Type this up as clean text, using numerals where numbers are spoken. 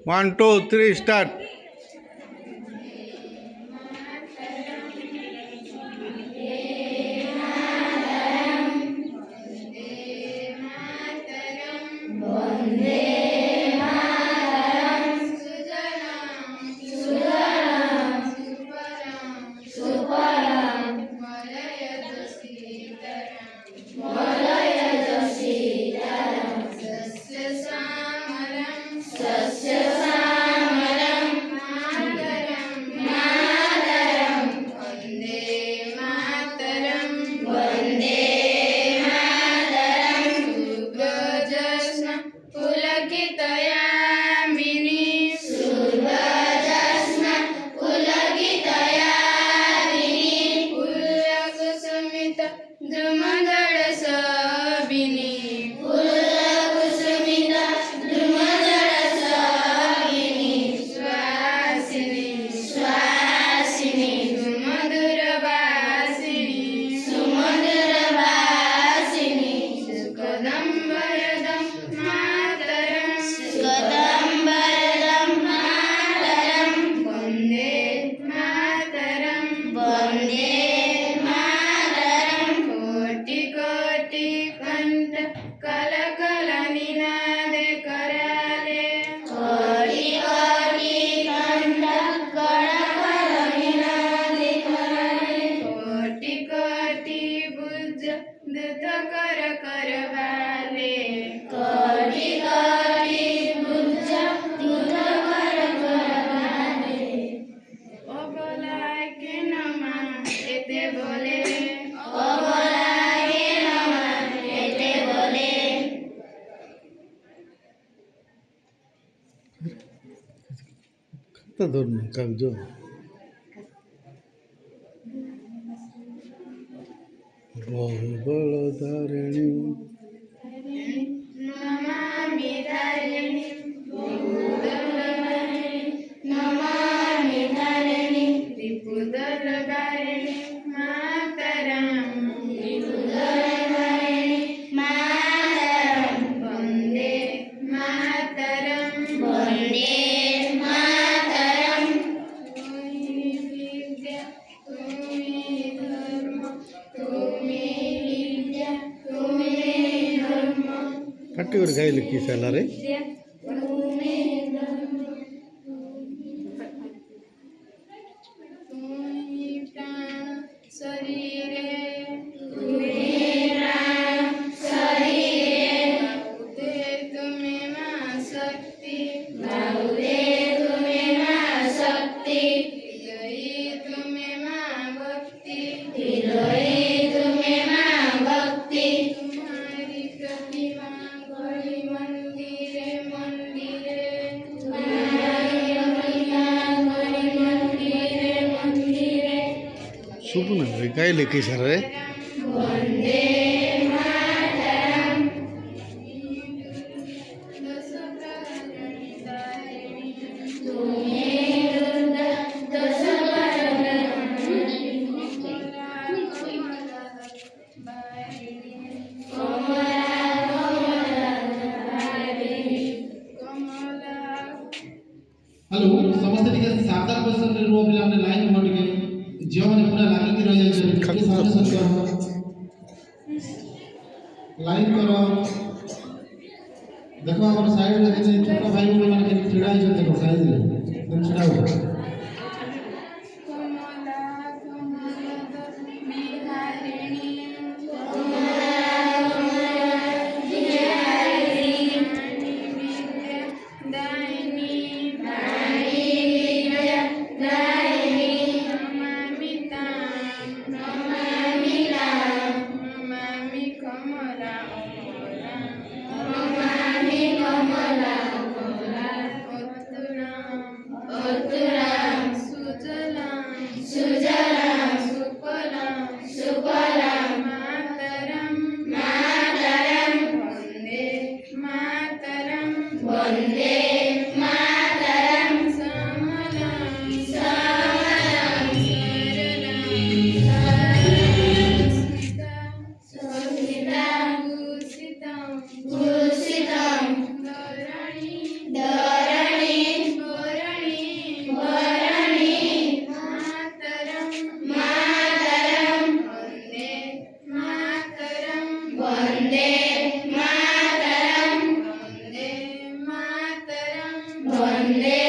1 2 3 start. तो दोनों कागजों बहुबल धारिणी कट्टी और गाय लिखी साला रे सुपुन गाय लिखी साला रे हेलो समस्त टिके सावधान पर्सन रे रो पिला ने लाइन हो टिके जो माने पूरा लागी की रह जाय के सामने सब लाइन करो देखो हमर साइड रे जे छोटा भाई माने के छिड़ा है देखो साइड रे तुम छिड़ा हो धरणी वन्दे मातरम् वन्दे